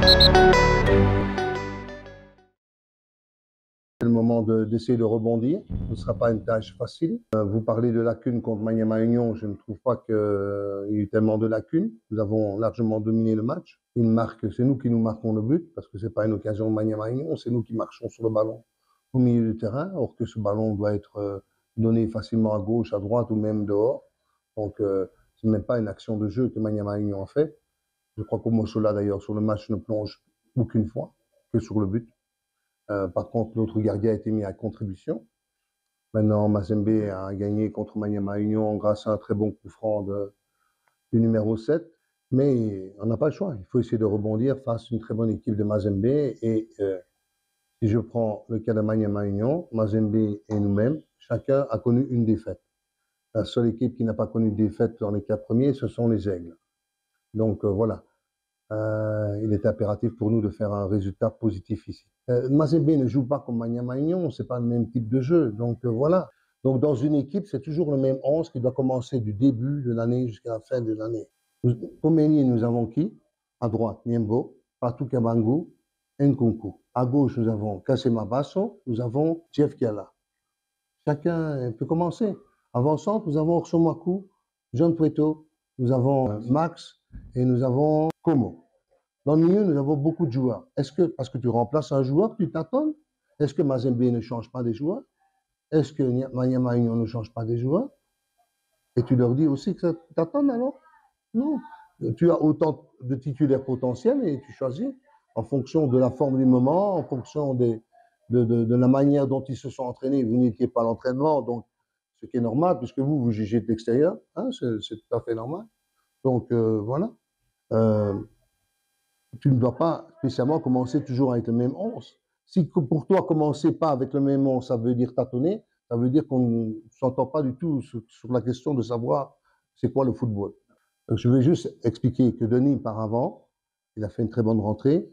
C'est le moment d'essayer de rebondir. Ce ne sera pas une tâche facile. Vous parlez de lacunes contre Maniema Union. Je ne trouve pas qu'il y ait eu tellement de lacunes. Nous avons largement dominé le match. C'est nous qui nous marquons le but parce que ce n'est pas une occasion de Maniema Union. C'est nous qui marchons sur le ballon au milieu du terrain. Or que ce ballon doit être donné facilement à gauche, à droite ou même dehors. Donc, ce n'est même pas une action de jeu que Maniema Union a fait. Je crois qu'Omosola, d'ailleurs, sur le match ne plonge aucune fois que sur le but. Par contre, l'autre gardien a été mis à contribution. Maintenant, Mazembe a gagné contre Maniema Union grâce à un très bon coup franc du numéro 7. Mais on n'a pas le choix. Il faut essayer de rebondir face à une très bonne équipe de Mazembe. Et si je prends le cas de Maniema Union, Mazembe et nous-mêmes, chacun a connu une défaite. La seule équipe qui n'a pas connu de défaite dans les 4 premiers, ce sont les Aigles. Donc voilà. Il est impératif pour nous de faire un résultat positif ici. Mazembe ne joue pas comme Maniema Union, c'est pas le même type de jeu. Donc voilà. Donc dans une équipe, c'est toujours le même 11 qui doit commencer du début de l'année jusqu'à la fin de l'année. Au milieu, nous avons qui? À droite, Niembo, Patou Kabangu, Nkunku. À gauche, nous avons Kasema Basso, nous avons Jeff Kiala. Chacun peut commencer. Avant-centre, nous avons Orsomaku, John Pueto, nous avons Max et nous avons Como. Dans le milieu, nous avons beaucoup de joueurs. Est-ce que, parce que tu remplaces un joueur, tu t'attends? Est-ce que Mazembe ne change pas des joueurs? Est-ce que Maniema Union ne change pas des joueurs? Et tu leur dis aussi que tu t'attends alors? Non. Tu as autant de titulaires potentiels et tu choisis en fonction de la forme du moment, en fonction de la manière dont ils se sont entraînés. Vous n'étiez pas à l'entraînement, donc ce qui est normal, puisque vous jugez de l'extérieur, hein, c'est tout à fait normal. Donc voilà. Tu ne dois pas spécialement commencer toujours avec le même 11. Si pour toi, commencer pas avec le même 11, ça veut dire tâtonner, ça veut dire qu'on ne s'entend pas du tout sur la question de savoir c'est quoi le football. Donc, je vais juste expliquer que Denis, par avant, il a fait une très bonne rentrée.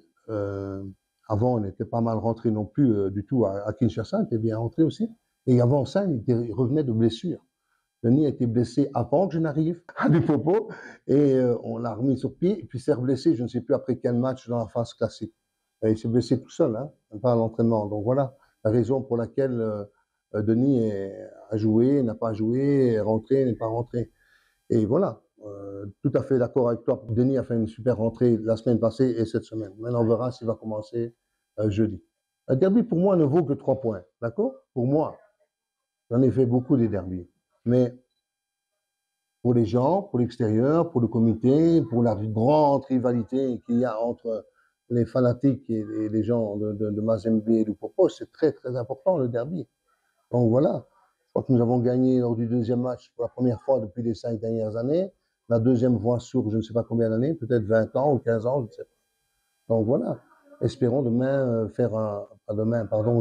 Avant, on n'était pas mal rentré non plus du tout à Kinshasa, il était bien rentré aussi. Et avant ça, il revenait de blessure. Denis a été blessé avant que je n'arrive à Lupopo et on l'a remis sur pied. Et puis s'est blessé, je ne sais plus après quel match dans la phase classique. Et il s'est blessé tout seul, hein, pas à l'entraînement. Donc voilà la raison pour laquelle Denis a joué, n'a pas joué, est rentré, n'est pas rentré. Et voilà, tout à fait d'accord avec toi. Denis a fait une super rentrée la semaine passée et cette semaine. Maintenant, on verra s'il va commencer jeudi. Un derby, pour moi, ne vaut que 3 points. D'accord? Pour moi, j'en ai fait beaucoup des derbys. Mais pour les gens, pour l'extérieur, pour le comité, pour la grande rivalité qu'il y a entre les fanatiques et les gens de Mazembe et de Popo, c'est très très important le derby. Donc voilà, je crois que nous avons gagné lors du deuxième match pour la première fois depuis les 5 dernières années. La deuxième fois sur je ne sais pas combien d'années, peut-être 20 ans ou 15 ans, je ne sais pas. Donc voilà, espérons demain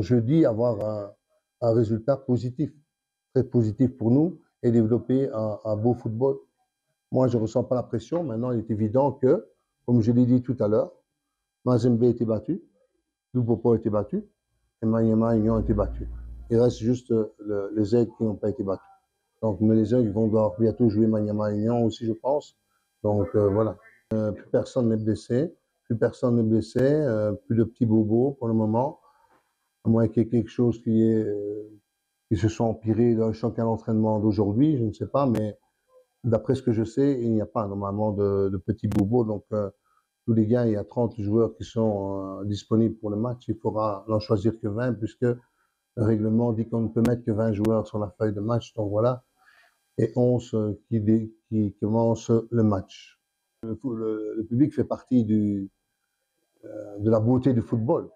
jeudi avoir un résultat positif, très positif pour nous et développer un beau football. Moi, je ne ressens pas la pression. Maintenant, il est évident que, comme je l'ai dit tout à l'heure, Mazembe a été battu, Lupopo a été battu, et Maniema Union a été battu. Il reste juste les Aigles qui n'ont pas été battus. Donc, mais les Aigles vont devoir bientôt jouer Maniema Union aussi, je pense. Donc, voilà. Plus personne n'est blessé. Plus personne n'est blessé. Plus de petits bobos pour le moment. À moins qu'il y ait quelque chose qui se soit empiré dans le champ d'entraînement d'aujourd'hui, je ne sais pas, mais d'après ce que je sais, il n'y a pas normalement de petits bobos. Donc, tous les gars, il y a 30 joueurs qui sont disponibles pour le match. Il faudra n'en choisir que 20 puisque le règlement dit qu'on ne peut mettre que 20 joueurs sur la feuille de match. Donc voilà. Et 11 qui commencent le match. Le public fait partie de la beauté du football.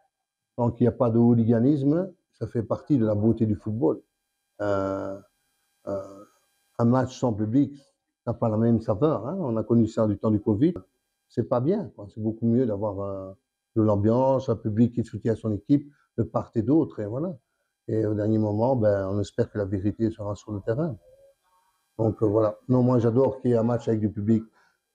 Donc il n'y a pas de hooliganisme. Ça fait partie de la beauté du football. Un match sans public n'a pas la même saveur. Hein. On a connu ça du temps du Covid. C'est pas bien. C'est beaucoup mieux d'avoir de l'ambiance, un public qui soutient son équipe de part et d'autre. Et voilà. Et au dernier moment, on espère que la vérité sera sur le terrain. Donc voilà. Non, moi j'adore qu'il y ait un match avec du public.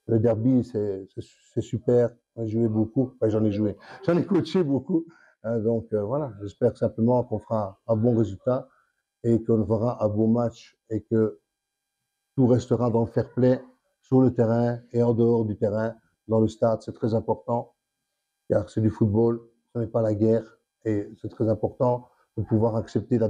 Le derby, c'est super. J'ai joué beaucoup. Enfin, j'en ai joué. J'en ai coaché beaucoup. Donc voilà. J'espère simplement qu'on fera un bon résultat et qu'on fera un beau match et que tout restera dans le fair play sur le terrain et en dehors du terrain, dans le stade. C'est très important. car c'est du football, ce n'est pas la guerre, et c'est très important de pouvoir accepter la